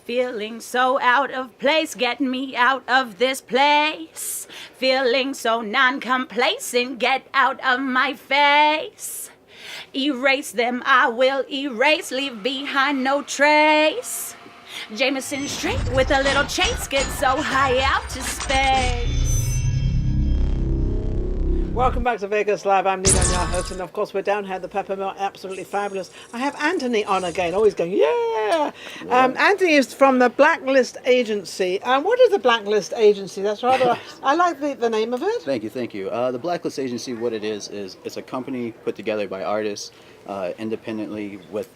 Feeling so out of place, get me out of this place. Feeling so non-complacent, get out of my face. Erase them, I will erase, leave behind no trace. Jameson straight with a little chase, get so high out to space. Welcome back to Vegas Live. I'm Nina, your host, and of course we're down here at the Peppermill. Absolutely fabulous. I have Anthony on again, always going, yeah. Anthony is from the Blacklist Agency. What is the Blacklist Agency? That's rather, I like the name of it. Thank you. The Blacklist Agency, what it is it's a company put together by artists independently with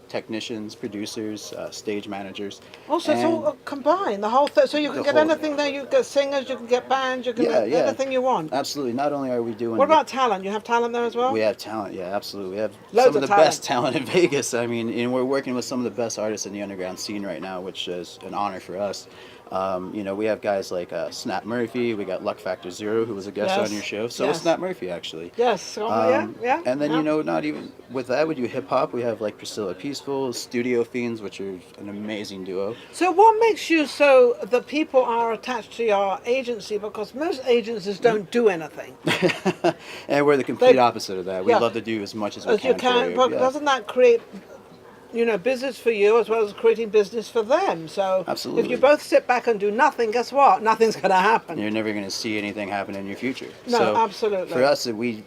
technicians, producers, stage managers. Also, it's all combined, the whole thing. So you can get anything there. You can get singers, you can get bands, you can get anything you want. Absolutely. Not only are we doing... What about talent? You have talent there as well? We have talent, yeah, absolutely. We have Loads some of the talent. best talent in Vegas. I mean, and we're working with some of the best artists in the underground scene right now, which is an honor for us. We have guys like Snap Murphy. We got Luck Factor Zero, who was a guest on your show. So was Snap Murphy, actually. Yes. Yeah. And then, not even with that, we do hip hop. We have like Priscilla Peaceful, Studio Fiends, which are an amazing duo. So what makes you so the people are attached to your agency? Because most agencies don't do anything. And we're the complete opposite of that. We love to do as much as we can. But doesn't that create business for you as well as creating business for them? So absolutely. If you both sit back and do nothing, guess what? Nothing's going to happen. You're never going to see anything happen in your future. No, so absolutely. For us, we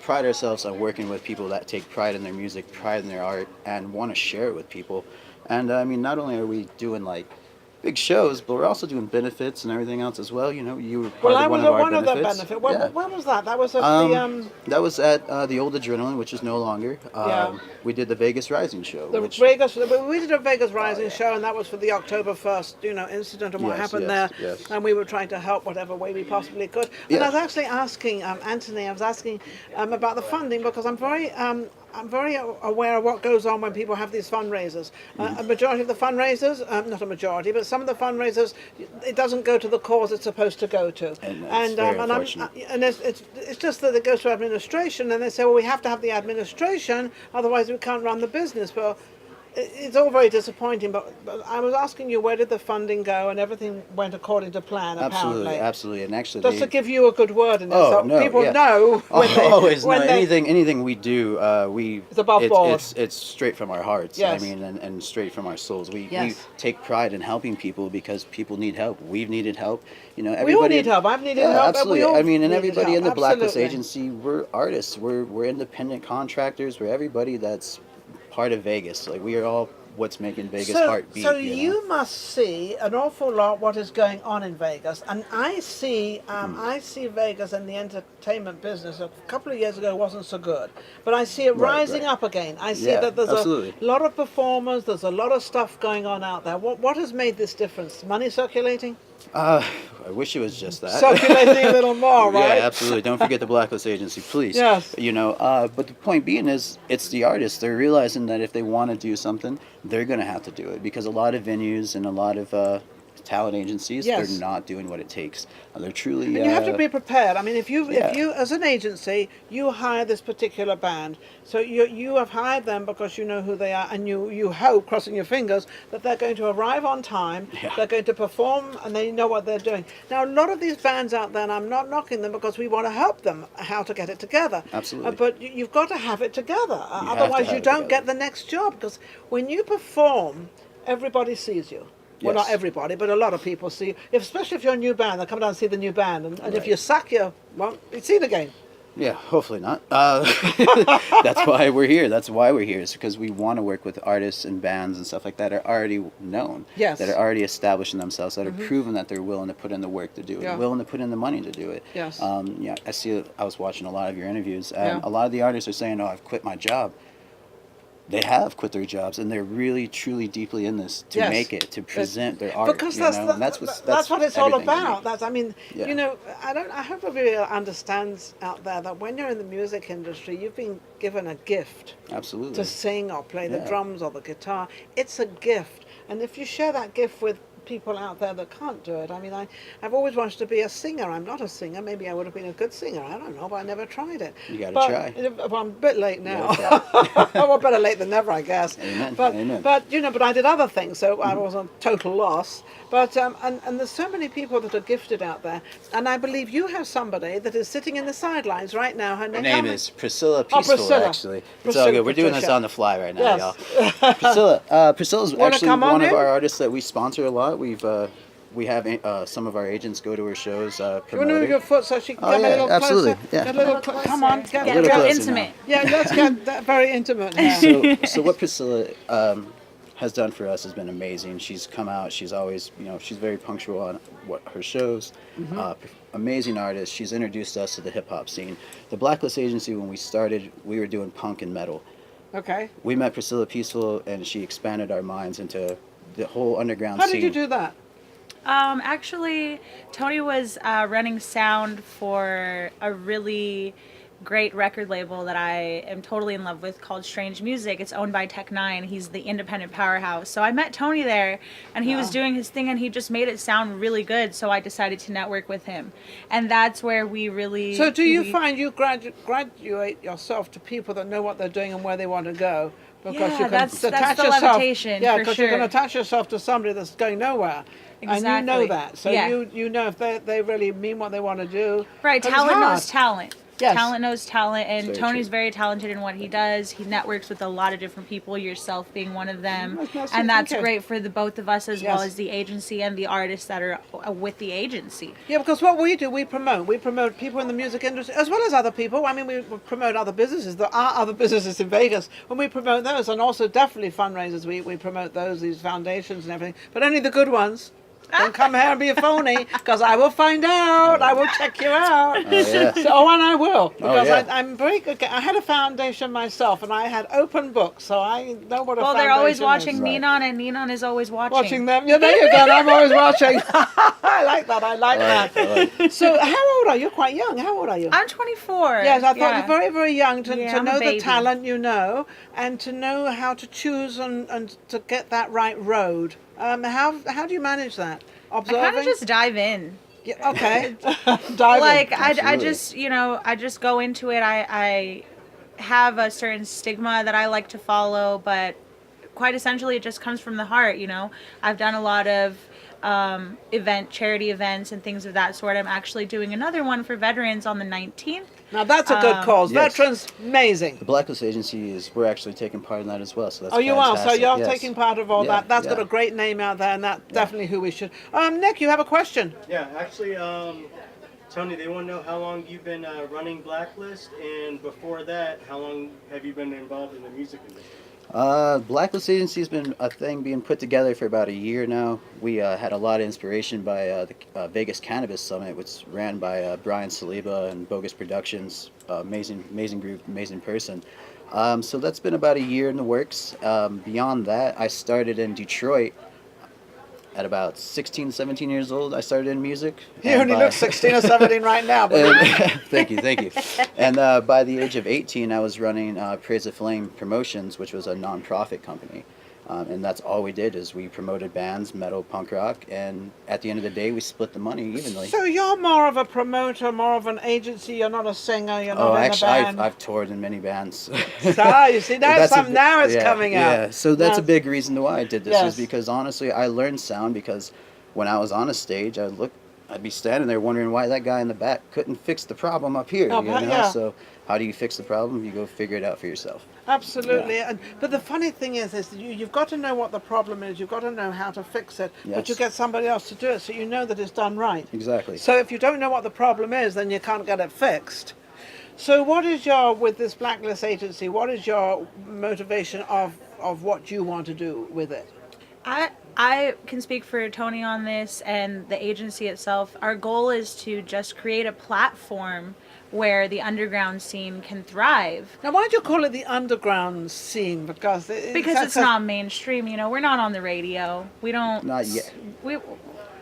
pride ourselves on working with people that take pride in their music, pride in their art, and want to share it with people. And I mean, not only are we doing like big shows, but we're also doing benefits and everything else as well. You were part of one of our benefits. Benefit. When was that? That was at That was at the old Adrenaline, which is no longer. We did the Vegas Rising show. We did a Vegas Rising show, and that was for the October 1st, incident and what happened there. Yes. And we were trying to help whatever way we possibly could. And I was actually asking Anthony. I was asking about the funding because I'm very aware of what goes on when people have these fundraisers. A majority of the fundraisers, not a majority, but some of the fundraisers, it doesn't go to the cause it's supposed to go to. And it's just that it goes to administration, and they say, well, we have to have the administration, otherwise we can't run the business. Well, it's all very disappointing, but I was asking you, where did the funding go? And everything went according to plan, apparently. Absolutely. And actually, just to give you a good word in it, so people know when anything we do, it's above board. It's straight from our hearts. Yes. I mean, and straight from our souls. We take pride in helping people because people need help. We've needed help. Everybody, we all need help. I've needed help. Absolutely. And everybody help. in the Blacklist Agency, we're artists. We're independent contractors. We're everybody that's part of Vegas. Like, we are all what's making Vegas heartbeat. So you must see an awful lot what is going on in Vegas, and I see Vegas and the entertainment business a couple of years ago wasn't so good, but I see it rising up again. I see that there's a lot of performers, there's a lot of stuff going on out there. What has made this difference? Money circulating? I wish it was just that. Circulating a little more, right? Yeah, absolutely. Don't forget the Blacklist Agency, please. Yes. But the point being is, it's the artists. They're realizing that if they want to do something, they're going to have to do it, because a lot of venues and a lot of talent agencies, they're not doing what it takes. They're truly... And you have to be prepared. I mean, if you as an agency, you hire this particular band, so you have hired them because you know who they are, and you hope, crossing your fingers, that they're going to arrive on time, they're going to perform, and they know what they're doing. Now, a lot of these bands out there, and I'm not knocking them because we want to help them how to get it together. Absolutely. But you've got to have it together. Otherwise, you don't get the next job, because when you perform, everybody sees you. Well, not everybody, but a lot of people see you. Especially if you're a new band, they'll come down and see the new band. And if you suck, you won't see it again. Yeah, hopefully not. That's why we're here. That's why we're here. It's because we want to work with artists and bands and stuff like that are already known. Yes. That are already establishing themselves, that are proven that they're willing to put in the work to do it, willing to put in the money to do it. Yes. I was watching a lot of your interviews, and a lot of the artists are saying, "Oh, I've quit my job." They have quit their jobs, and they're really, truly, deeply in this to make it, to present their art. Because that's what it's all about. I hope everybody understands out there that when you're in the music industry, you've been given a gift. Absolutely. To sing or play the drums or the guitar. It's a gift, and if you share that gift with people out there that can't do it. I mean, I've always wanted to be a singer. I'm not a singer. Maybe I would have been a good singer. I don't know, but I never tried it. You got to But try. well, I'm a bit late now. gotta Well, better late than never, I guess. Amen. But Amen. but you know, but I did other things, so I was a total loss. But and there's so many people that are gifted out there, and I believe you have somebody that is sitting in the sidelines right now. Her Her name how is Priscilla Peaceful, Priscilla. actually. It's Priscilla, all good. We're doing this Patricia. on the fly right now, Yes. y'all. Priscilla's Wanna actually come on one of in? our artists that we sponsor a lot. We have some of our agents go to her shows, You want to promote move her. your foot so she can Oh, get a yeah, little absolutely, closer? yeah. Get a little A little come on, closer. get Get little real closer intimate. Yeah, let's get that very intimate now. So what Priscilla has done for us has been amazing. She's come out. She's always, she's very punctual on her shows. Amazing artist. She's introduced us to the hip hop scene. The Blacklist Agency, when we started, we were doing punk and metal. Okay. We met Priscilla Peaceful, and she expanded our minds into the whole underground How scene. did you do that? Actually, Tony was running sound for a really great record label that I am totally in love with called Strange Music. It's owned by Tech Nine. He's the independent powerhouse. So I met Tony there, and he was doing his thing, and he just made it sound really good. So I decided to network with him, and that's where we really. So do you find you graduate yourself to people that know what they're doing and where they want to go? Because Yeah, you can that's attach the yourself. levitation, Yeah, for because you can sure. attach yourself to somebody that's going nowhere. And you know Exactly. that. So Yeah. you know if they really mean what they want to do. Right, 'Cause it's talent hard. knows talent. Yes. Talent knows talent, and Very Tony's true. very talented in what he does. He networks with a lot of different people, yourself being one of them, That's nice, and that's thank you. great for the both of us as well Yes. as the agency and the artists that are with the agency. Yeah, because what we do, we promote. We promote people in the music industry as well as other people. I mean, we promote other businesses. There are other businesses in Vegas, and we promote those, and also definitely fundraisers. We promote those, these foundations and everything, but only the good ones. Don't come here and be a phony, because I will find out. I will check you out. Oh, yeah. So, and I will, because yeah. I'm very good. I had a foundation myself, and I had open books, so I know what a Well, foundation they're always is. watching Right. Ninon, and Ninon is always watching. Watching them. Yeah, there you go. I'm always watching. I like that. I like that. I like it. So, how old are you? You're quite young. How old are you? I'm 24. Yes, I thought yeah. you're very, very young to Yeah, I'm a know the baby. talent you know and to know how to choose and to get that right road. How do you manage that? I Observing? kind of just dive in. Yeah, okay. Dive Like in. I Absolutely. just I just go into it. I have a certain stigma that I like to follow, but quite essentially it just comes from the heart. I've done a lot of charity events and things of that sort. I'm actually doing another one for veterans on the 19th. Now that's a good cause. Yes. Veterans, amazing. The Blacklist Agency we're actually taking part in that as well. So that's Oh, you are. So fantastic. you're Yes. taking part of all Yeah, that. That's yeah. got a great name out there, and that's definitely who we should. Nick, you have a question? Yeah, actually, Tony, they want to know how long you've been running Blacklist, and before that, how long have you been involved in the music industry? Blacklist Agency has been a thing being put together for about a year now. We had a lot of inspiration by the Vegas Cannabis Summit, which is ran by Brian Saliba and Bogus Productions. Amazing group, amazing person. So that's been about a year in the works. Beyond that, I started in Detroit at about 16, 17 years old. I started in music. He And only by- looks 16 or 17 right now. But Thank you. And by the age of 18, I was running Praise the Flame Promotions, which was a non-profit company. And that's all we did is we promoted bands, metal, punk rock, and at the end of the day, we split the money evenly. so you're more of a promoter, more of an agency. You're not a singer. You're not Oh, in actually, a band. I've toured in many bands. You see, That's now it's yeah, coming out. Yeah, so that's a Now- big reason why I did this Yes. is because honestly, I learned sound because when I was on a stage, I'd be standing there wondering why that guy in the back couldn't fix the problem up here. Oh, you know? yeah. So how do you fix the problem? You go figure it out for yourself. Absolutely. But the funny thing is that you've got to know what the problem is. You've got to know how to fix it. But you Yes. get somebody else to do it so you know that it's done right. Exactly. So if you don't know what the problem is, then you can't get it fixed. So what is with this Blacklist Agency, what is your motivation of what you want to do with it? I can speak for Tony on this and the agency itself. Our goal is to just create a platform where the underground scene can thrive. Now, why do you call it the underground scene? Because Because it's not mainstream, we're not on the radio. We don't. Not yet.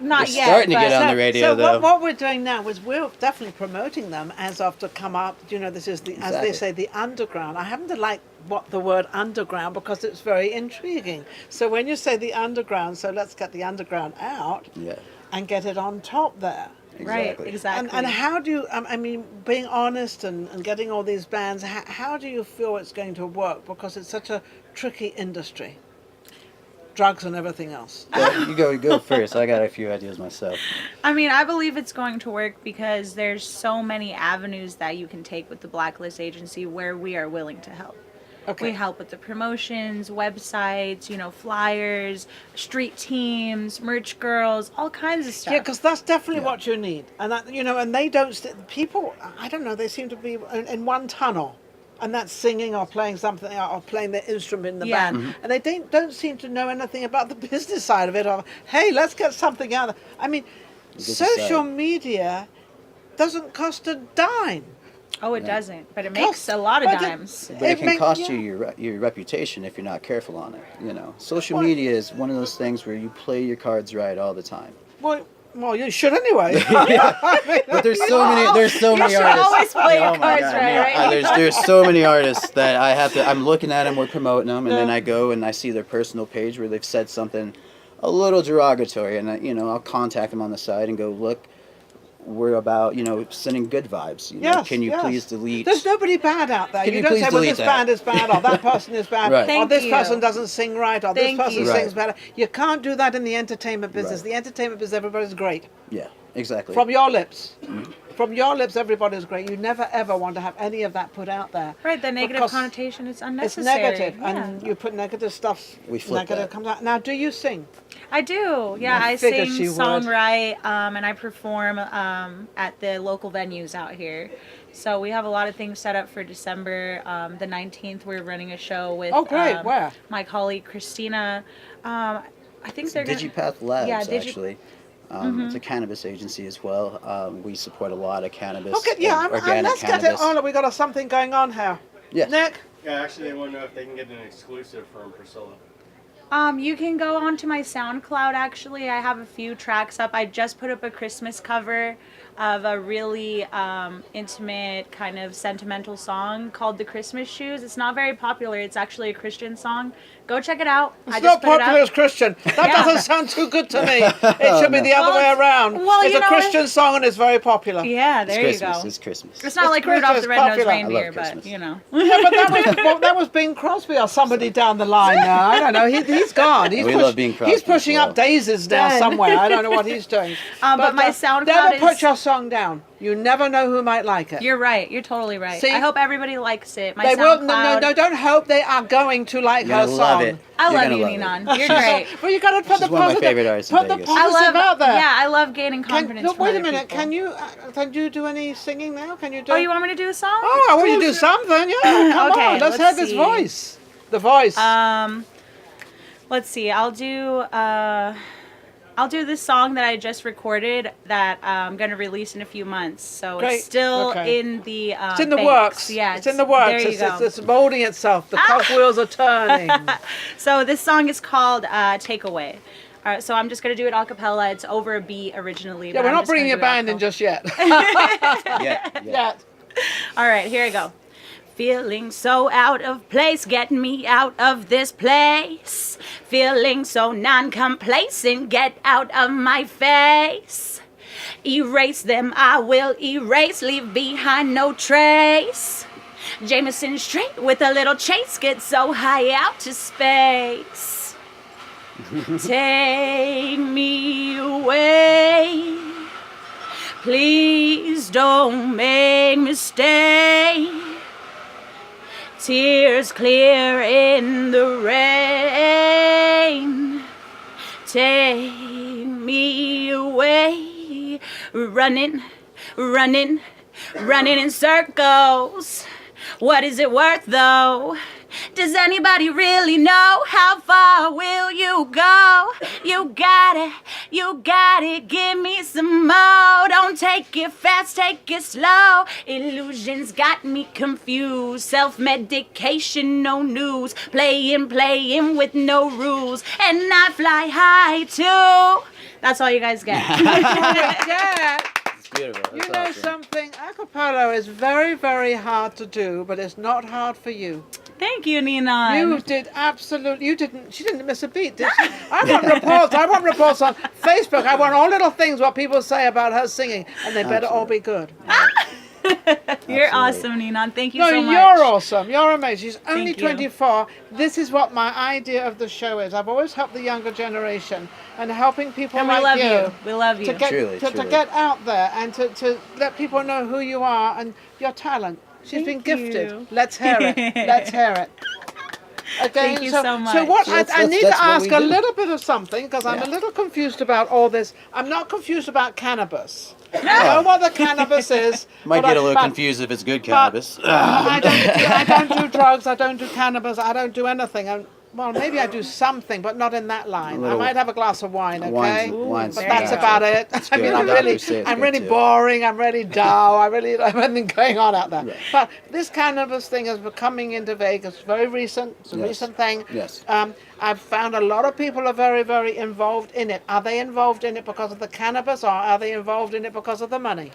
Not They're yet. starting to but get on the radio, so though. what we're doing now is we're definitely promoting them as of to come up. You know, this is the, as they Exactly. say, the underground. I happen to like what the word underground because it's very intriguing. So when you say the underground, so let's get the underground out Yeah, and get it on top there. Right, exactly. exactly. And how do you, I mean, being honest and getting all these bands, how do you feel it's going to work? Because it's such a tricky industry. Drugs and everything else. Yeah, you go first. I got a few ideas myself. I mean, I believe it's going to work because there's so many avenues that you can take with the Blacklist Agency where we are willing to help. Okay. We help with the promotions, websites, flyers, street teams, merch girls, all kinds of stuff. Yeah, because that's definitely Yeah. what you need. And that, and they don't, people, I don't know, they seem to be in one tunnel. And that's singing or playing something or playing their instrument in the Yeah. band. And they don't seem to know anything about the business side of it. Or, hey, let's get something out of it. I mean, Good social decide. media doesn't cost a dime. Oh, it doesn't, but it makes Cost- a lot of but it- dimes. But it can cost yeah. you your reputation if you're not careful on it. Social Well- media is one of those things where you play your cards right all the time. Well, you should anyway. But there's so many should artists. always play your Oh my cards God, right, man. right? There's so many artists that I'm looking at them, we're promoting them, and then I go and I see their personal page where they've said something a little derogatory, and I'll contact them on the side and go, look, we're about sending good vibes. Yes, Can you yes. please delete? There's nobody bad out there. Can You you don't please say, well, delete this that? band is bad, or that person is bad, Right. or Thank this you. person doesn't sing right, or Thank this person you. sings Right. better. You can't do that in the entertainment business. Right. The entertainment business, everybody's great. Yeah, exactly. From your lips. From your lips, everybody's great. You never, ever want to have any of that put out there. Right, the negative Because connotation is It's unnecessary. negative, Yeah. and you put negative stuff, We flip negative that. comes out. Now, do you sing? I do. Yeah, I I figured sing, she would. songwrite, and I perform at the local venues out here. So we have a lot of things set up for December. The 19th, we're running a show with Oh, great. Where? my colleague Christina. I think they're going to... Digipath Labs, Yeah, actually. It's a cannabis agency as well. We support a lot of cannabis. Okay, yeah, and organic let's cannabis. get it on. We got something going on here. Yes. Nick? Yeah, actually, they want to know if they can get an exclusive from Priscilla. You can go onto my SoundCloud, actually. I have a few tracks up. I just put up a Christmas cover of a really intimate, kind of sentimental song called The Christmas Shoes. It's not very popular. It's actually a Christian song. Go check it out. It's I not just put it popular up. as Christian. That Yeah. doesn't sound too good to me. It should be the other Well, way around. well, It's you a know, Christian song and it's very popular. Yeah, It's there you Christmas. go. It's Christmas. It's not It's like Rudolph the Christmas, Red-Nosed popular. I Reindeer, love but, Christmas. Yeah, but that was Bing Crosby or somebody down the line now. I don't know. He's gone. We love Bing Crosby He's pushing as well. up daisies now Done. somewhere. I don't know what he's doing. but my SoundCloud never is... put your song down. You never know who might like it. You're right. You're totally right. See? I hope everybody likes it. My They SoundCloud... will. No, don't hope. They are going to like You're her gonna song. love it. I You're love gonna you, love it. Ninon. You're great. Well, you got to put the She's one of my positive. favorite artists in Put the Vegas. I positive love, out there. yeah, I love gaining confidence from Wait a other minute. people. Can you do any singing now? Can you do? Oh, you want me to do a song? Oh, I want you to do something. Yeah, come Okay, on. Let's let's have his see. voice. The voice. Let's see. I'll do this song that I just recorded that I'm gonna release in a few months. So Great. it's still Okay. in the it's in the banks. works. Yeah, it's in the works. There you It's, go. it's molding itself. The cogwheels are turning. So this song is called "Takeaway." All right, so I'm just gonna do it a cappella. It's over a beat originally. Yeah, but we're I'm not just bringing gonna your do it band in acapella. just yet. Yeah. Yeah. All right, here I go. Feeling so out of place, get me out of this place. Feeling so non-complacent, get out of my face. Erase them, I will erase, leave behind no trace. Jameson straight with a little chase, get so high out to space. Take me away. Please don't make me stay. Tears clear in the rain. Take me away. Running, running, running in circles. What is it worth though? Does anybody really know how far will you go? You got it, give me some more. Don't take it fast, take it slow. Illusions got me confused. Self-medication, no news. Playing with no rules. And I fly high too. That's all you guys get. Yeah. It's beautiful. You That's know awesome. something? Acapella is very, very hard to do, but it's not hard for you. Thank you, Nina. You did absolutely. You didn't. She didn't miss a beat, did she? I want reports. I want reports on Facebook. I want all little things what people say about her singing, and they better all be good. You're Absolutely. awesome, Nina. Thank you No, so much. you're awesome. You're amazing. She's only Thank you. 24. This is what my idea of the show is. I've always helped the younger generation and helping people And we like love you. you. We love you. To get, Truly, to truly. get out there and to let people know who you are and your talent. She's been Thank gifted. you. Let's hear it. Let's hear it. Again, Thank you so much. So what That's- I need that's to what ask we a do. little bit of something because I'm a Yeah. little confused about all this. I'm not confused about cannabis. I know what the cannabis is. Might but get I- a little but- confused if it's good cannabis. I don't do drugs. I don't do cannabis. I don't do anything. Well, maybe I do something, but not in that line. I little- might have a glass of wine, okay? Wine's But there that's you go. about it. I mean, good. I'm The really, doctors say it's I'm good really too. boring. I'm really dull. I really don't have anything going on out there. But this cannabis thing is coming into Vegas. Very recent. It's a Yes. recent thing. Yes. I've found a lot of people are very, very involved in it. Are they involved in it because of the cannabis, or are they involved in it because of the money?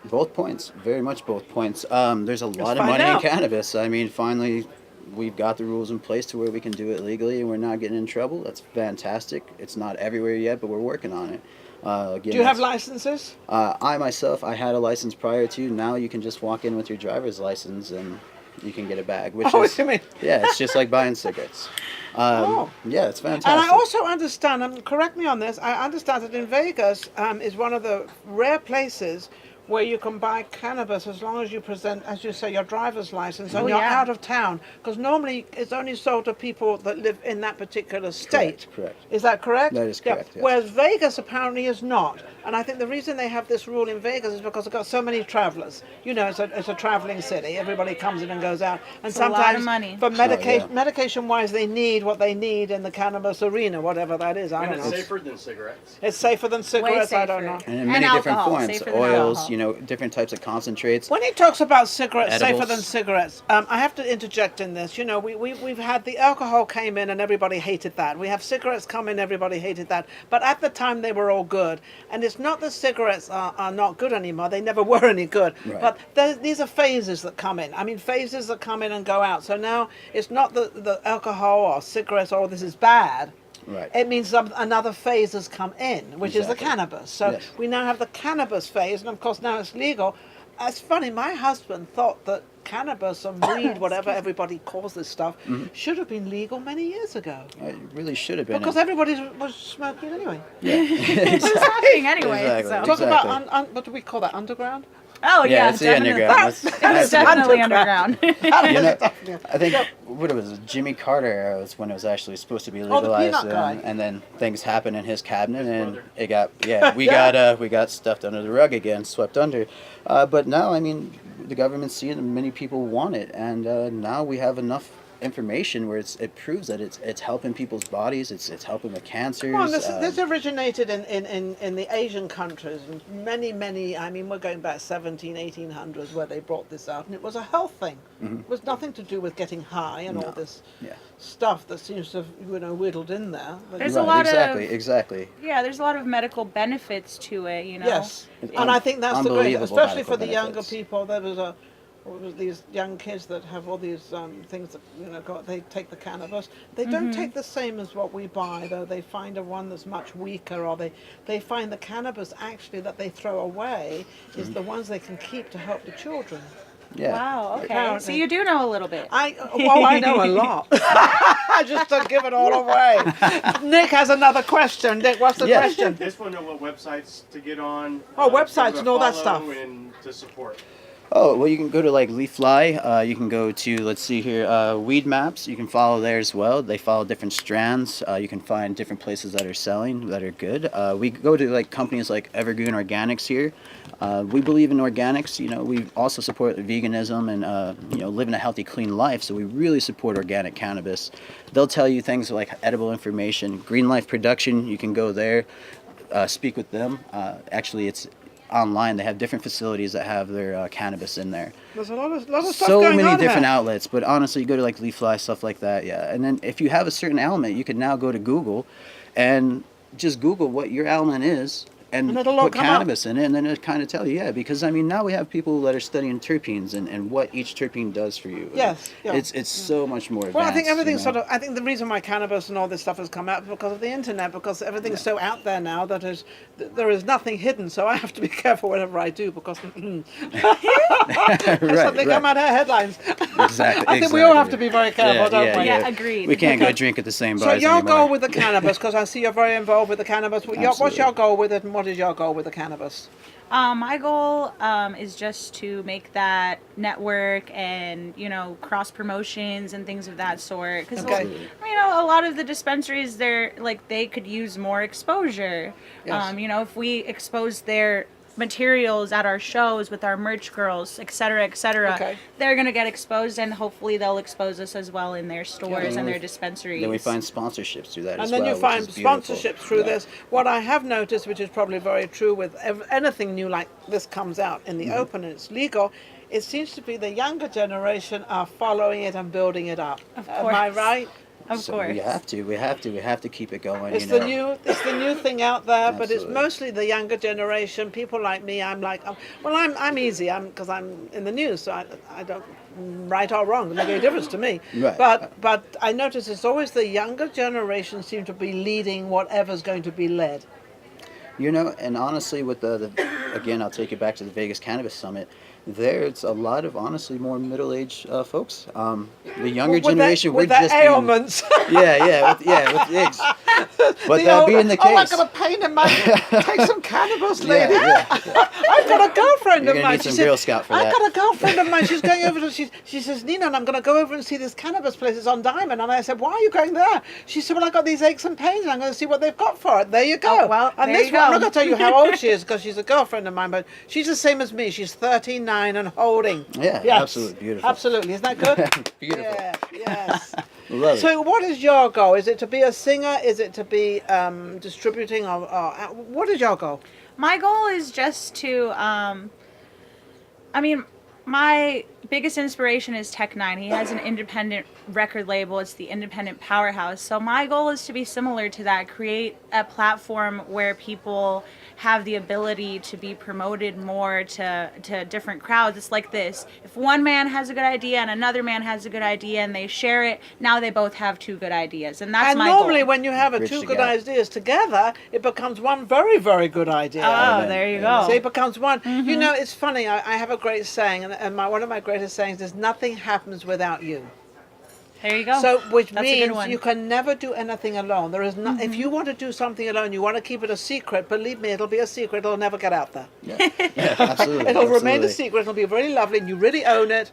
Both points, very much both points. There's a lot of find money out. in cannabis. I mean, finally, we've got the rules in place to where we can do it legally and we're not getting in trouble. That's fantastic. It's not everywhere yet, but we're working on it. Again, Do you have that's- licenses? I myself, I had a license prior to. Now you can just walk in with your driver's license and you can get a bag. Which Oh, is, you mean? yeah, it's just like buying cigarettes. Oh. Yeah, it's fantastic. And I also understand, correct me on this, I understand that in Vegas is one of the rare places where you can buy cannabis as long as you present, as you say, your driver's license and Oh, you're yeah. out of town. Because normally it's only sold to people that live in that particular state. Correct. Is that correct? That is correct, yes. Whereas Vegas apparently is not. And I think the reason they have this rule in Vegas is because it's got so many travelers. You know, it's a traveling city. Everybody comes in and goes out. And It's a lot of sometimes money. for medication, yeah. medication-wise, they need what they need in the cannabis arena, whatever that is. I And don't it's know. safer than cigarettes. It's safer than cigarettes. I don't know. And in many different alcohol, forms, safer than oils, alcohol. you know, different types of concentrates. When he talks about cigarettes, safer Edibles. than cigarettes, I have to interject in this. You know, we've had the alcohol came in and everybody hated that. We have cigarettes come in, everybody hated that. But at the time, they were all good. And it's not that cigarettes are not good anymore. They never were any good. Right. But these are phases that come in. I mean, phases that come in and go out. So now it's not the alcohol or cigarettes or this is bad. Right. It means another phase has come in, which is the Exactly. cannabis. So Yes. we now have the cannabis phase, and of course now it's legal. It's funny, my husband thought that cannabis and weed, whatever everybody calls this stuff, should have been legal many years ago. It really should have been. Because everybody was smoking anyway. It's happening anyway. Exactly. So. Talk Exactly. about, what do we call that, underground? Oh Yeah, yeah, it's the definitely. underground. It's definitely underground. You know, I think what it was Jimmy Carter era was when it was actually supposed to be the legalized, peanut guy. and then things happened in his cabinet, and it got we got stuffed under the rug again, swept under. But now, I mean, the government's seeing it, many people want it, and now we have enough information where it proves that it's helping people's bodies, it's helping with cancers. Well, this originated in the Asian countries, and many, I mean, we're going back 1800s where they brought this out, and it was a health thing. It was nothing to do with getting high and all this Yeah. stuff that seems to have, whittled in there. There's a lot exactly, of- exactly. Yeah, there's a lot of medical benefits to it, you know. Yes, It's and I think that's the great, unbelievable especially for medical the younger benefits. people. There was these young kids that have all these things that they take the cannabis. They don't take the same as what we buy, though. They find a one that's much weaker, or they find the cannabis actually that they throw away is the ones they can keep to help the children. Yeah. Wow. Okay. So Apparently. you do know a little bit. I know a lot. I just don't give it all away. Nick has another question. Nick, what's the Yeah. question? Just want to know what websites to get on. Oh, websites to and all that follow stuff. And to support. Oh, well, you can go to like LeafFly. You can go to, let's see here, Weed Maps. You can follow there as well. They follow different strands. You can find different places that are selling that are good. We go to like companies like Evergreen Organics here. We believe in organics. You know, we also support veganism and living a healthy, clean life. So we really support organic cannabis. They'll tell you things like edible information. Green Life Production. You can go there, speak with them. Actually, it's online. They have different facilities that have their cannabis in there. There's a lot of stuff So going many on different here. outlets, but honestly, you go to like LeafFly, stuff like that, yeah. And then if you have a certain ailment, you can now go to Google and just Google what your element is and it'll all put come up. cannabis in it, and then it kind of tell you, yeah. Because I mean, now we have people that are studying terpenes and what each terpene does for you. Yes, yeah. It's so much more advanced. Well, I think everything's you know? sort of. I think the reason why cannabis and all this stuff has come out is because of the internet, because everything's so out there now that there is nothing hidden. So I have to be careful whatever I do because something come out of headlines. Exactly. I think we all have to be very careful, don't we? Yeah, agreed. We can't go drink at the same So bars your anymore. goal with the cannabis, because I see you're very involved with the cannabis. What's Absolutely. your goal with it, and what is your goal with the cannabis? My goal is just to make that network and, cross promotions and things of that sort. Because, Okay. a lot of the dispensaries, they could use more exposure. Yes. If we expose their materials at our shows with our merch girls, et cetera, Okay. they're going to get exposed, and hopefully they'll expose us as well in their stores and their dispensaries. Then we find sponsorships through that And as then well. you which find is beautiful. sponsorships through Yeah. this. What I have noticed, which is probably very true with anything new like this comes out in the open and it's legal, it seems to be the younger generation are following it and building it up. Of Am I course. right? Of So course. we have to keep it going. It's you the know. it's the new thing out there, but it's Absolutely. mostly the younger generation. People like me. I'm easy. Because I'm in the news, so I don't right or wrong. Doesn't make any difference to me. Right. But I notice it's always the younger generation seem to be leading whatever's going to be led. And honestly, with the again, I'll take it back to the Vegas Cannabis Summit. There's a lot of honestly more middle-aged folks. The younger generation, with we're their just being- ailments. with eggs. But that old- being the Oh, I case, got a pain in my. Take some cannabis, lady. yeah. I've got a girlfriend You're of gonna mine. need She some said, Girl Scout for I've that. got a girlfriend of mine. She's going over to. She says, Nina, and I'm going to go over and see this cannabis place. It's on Diamond. And I said, why are you going there? She said, well, I got these aches and pains, and I'm going to see what they've got for it. There you go. Oh, well, and there this you one, I'm go. not going to tell you how old she is because she's a girlfriend of mine, but she's the same as me. She's 39 and holding. Yeah, Yes. absolutely beautiful. Absolutely. Isn't that good? Beautiful. Yeah. Yes. Love it. So, what is your goal? Is it to be a singer? Is it to be distributing? Or what is your goal? My goal is just to, my biggest inspiration is Tech Nine. He has an independent record label. It's the Independent Powerhouse. So my goal is to be similar to that, create a platform where people have the ability to be promoted more to different crowds. It's like this. If one man has a good idea and another man has a good idea and they share it, now they both have two good ideas. And that's And my normally, goal. when you have Bridge two the good gap. ideas together, it becomes one very, very good idea. Oh, Amen. there you Amen. go. So it becomes one. You know, it's funny. I have a great saying, and one of my greatest sayings is, "Nothing happens without you." There you go. So, which That's a good means one. you can never do anything alone. There is not. If you want to do something alone, you want to keep it a secret. Believe me, it'll be a secret. It'll never get out there. Yeah, absolutely. It'll remain a absolutely. secret. It'll be very lovely, and you really own it,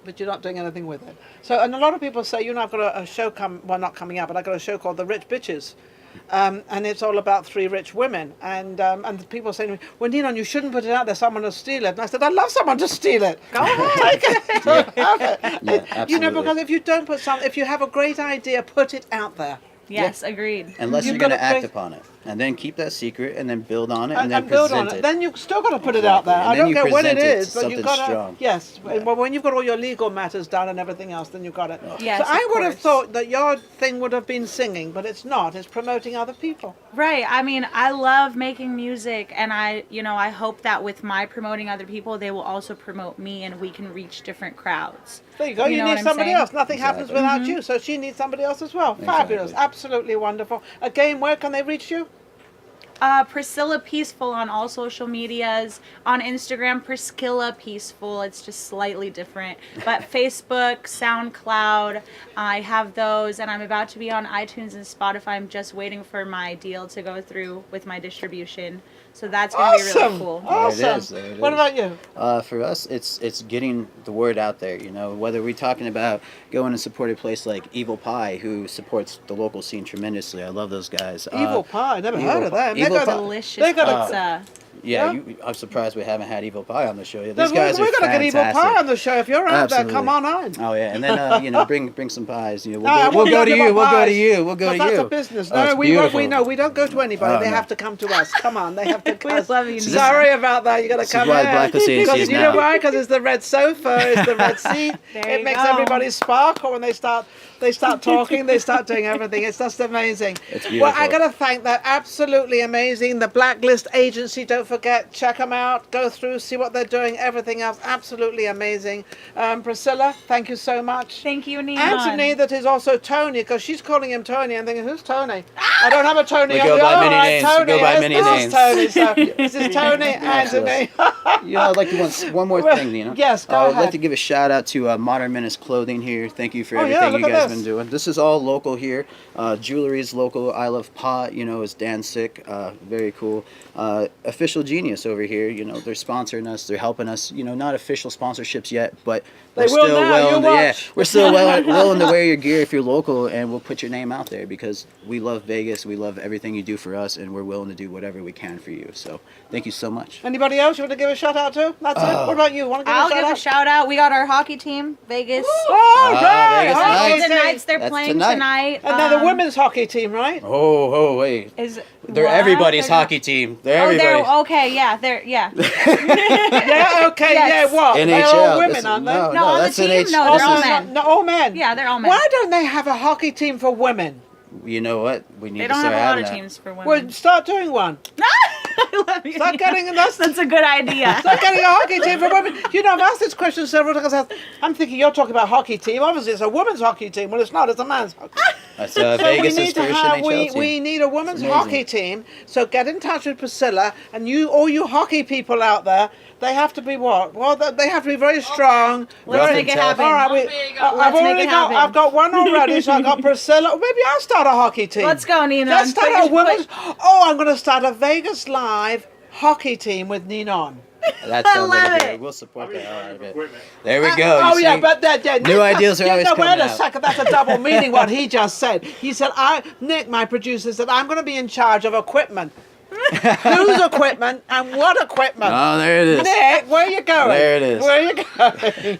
but you're not doing anything with it. So, and a lot of people say, I've got a show not coming out, but I got a show called The Rich Bitches. And it's all about three rich women. And the people say to me, well, Nina, you shouldn't put it out there. Someone will steal it. And I said, I'd love someone to steal it. Go ahead. Take it. Have it. Yeah, absolutely. Because if you don't if you have a great idea, put it out there. yes, agreed. Unless You've you're going got to a act great- upon it, and then keep that secret, and then build on it, And, and then build present on it. it. Then you still got to put it out there. Exactly. I And then don't you care what it present it is, but you something got to. strong. Yes. Yeah. Well, when you've got all your legal matters done and everything else, then you've got it. Yes, so I of would have course. thought that your thing would have been singing, but it's not. It's promoting other people. Right. I mean, I love making music, and I hope that with my promoting other people, they will also promote me, and we can reach different crowds. There you go. You You know what need I'm somebody saying? else. Nothing happens Exactly. without you. So she needs somebody else as well. Fabulous. Exactly. Absolutely wonderful. Again, where can they reach you? Priscilla Peaceful on all social medias. On Instagram, Priscilla Peaceful. It's just slightly different. But Facebook, SoundCloud, I have those, and I'm about to be on iTunes and Spotify. I'm just waiting for my deal to go through with my distribution. So that's going to be really cool. Awesome. There it What is. about you? For us, it's getting the word out there. Whether we're talking about going and support a place like Evil Pie, who supports the local scene tremendously. I love those guys. Evil Pie. I never Evil heard of Pie- them. Evil They got Pie. a- Delicious they got a- pizza. Yeah, Yeah. I'm surprised we haven't had Evil Pie on the show yet. No, These guys we're are going to get Evil fantastic. Pie on the show. If you're out Absolutely. there, come on on. Oh yeah, and then bring some pies. You know, No, we'll go to you. about We'll go to pies, you. We'll go to 'cause you. That's a business. Oh, No, it's we beautiful. we don't go to anybody. Oh, They no. have to come to us. Come on, they have to. We love you, Nina. Sorry about that. You got to This is come why here. Blacklist Agency Because is you know now. why? Because it's the red sofa, it's the red seat. There It you makes go. everybody sparkle when they start talking. They start doing everything. It's just amazing. It's Well, I beautiful. got to thank that. Absolutely amazing. The Blacklist Agency. Don't forget, check them out. Go through, see what they're doing. Everything else, absolutely amazing. Priscilla, thank you so much. Thank you, Nina. Anthony, that is also Tony, because she's calling him Tony. I'm thinking, who's Tony? I don't have a Tony. We on go the- by oh, many right, names. We Tony, go by yes, many this names. is Tony. So this is Tony, Anthony. I'd like to one more thing, you know. Yes, go I'd ahead. like to give a shout out to Modern Menace Clothing here. Thank you for Oh, yeah, everything look you at guys have this. been doing. This is all local here. Jewelry is local. I Love Pot, you know, is Dan Sick. Very cool. Official Genius over here, you know, they're sponsoring us. They're helping us. You know, not official sponsorships yet, but They we're will still now, willing you to, yeah, watch. we're still willing to wear your gear if you're local, and we'll put your name out there because we love Vegas. We love everything you do for us, and we're willing to do whatever we can for you. So thank you so much. Anybody else you want to give a shout out to? That's it. What about you? Want to give I'll a shout give out? a shout out. We got our hockey team, Vegas. Oh, right. Vegas hockey Knights. Golden team. Knights, they're That's playing tonight. tonight. And they're the women's hockey team, right? Oh, wait. Is They're what? everybody's They're not- hockey team. They're Oh, everybody's. they're okay. Yeah, they're yeah. Yeah, okay, Yes. yeah, what? They're NHL. all women, This- aren't they? No, No, on the that's team, NHL. no, This they're all is- men. No, all men. Yeah, they're all men. Why don't they have a hockey team for women? You know what? We need They to don't start have a lot having of that. teams for women. Well, start doing one. I love you. Start getting that's That's a good idea. Start getting a hockey team for women. You know, I've asked this question several times. I'm thinking you're talking about hockey team. Obviously, it's a women's hockey team. Well, it's not. It's a man's hockey team. That's So Vegas' we need to first have NHL team. we need a women's Amazing. hockey team. So get in touch with Priscilla and all you hockey people out there. They have to be what? Well, they have to be very strong. Let's Rough make and it tough. happen. All right, I've Let's make already it got. happen. I've got one already. So I got Priscilla. Maybe I'll start a hockey team. Let's go, Nina. Let's start Put a your- women's. Oh, I'm going to start a Vegas Live hockey team with Ninon. That I sounds like love a good. it. We'll support the hell out of it. Equipment. There we go. Oh you yeah, see? but that New ideas are always Wait coming a out. second, that's a double meaning. What he just said. He said, Nick, my producer, said I'm going to be in charge of equipment. Whose equipment and what equipment? Oh, there it is. Nick, where are you going? There it is. Where are you going?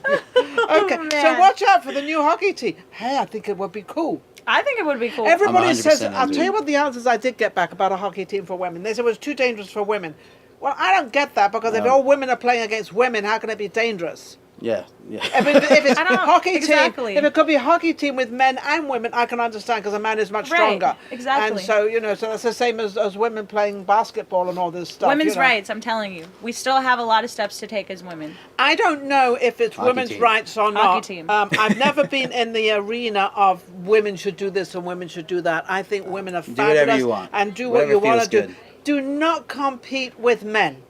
Okay, so man. watch out for the new hockey team. Hey, I think it would be cool. I think it would be cool. Everybody 100% says, I'll into tell you it. what the answers I did get back about a hockey team for women. They said it was too dangerous for women. Well, I don't get that because if No. all women are playing against women, how can it be dangerous? Yeah. If it's I don't- hockey exactly. team, if it could be a hockey team with men and women, I can understand because a man is much Right, stronger. exactly. And so, so that's the same as women playing basketball and all this stuff. Women's you know. rights, I'm telling you. We still have a lot of steps to take as women. I don't know if it's Hockey women's team. rights or not. Hockey team. I've never been in the arena of women should do this and women should do that. I think women are fabulous whatever you want. and do Whatever what you want to feels do. good. Do not compete with men.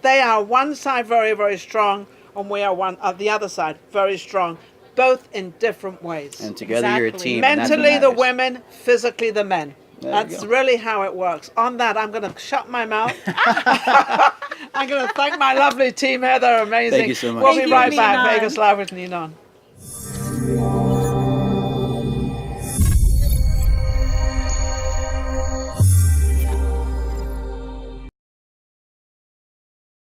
They are one side very, very strong, and we are the other side very strong, both in different ways. And together you're a Exactly. team. and that's what Mentally the matters. women, physically the men. There you That's go. really how it works. On that, I'm going to shut my mouth. I'm going to thank my lovely team here. They're amazing. Thank you so much. We'll Thank be you, right back. Ninon. Vegas Live with Ninon.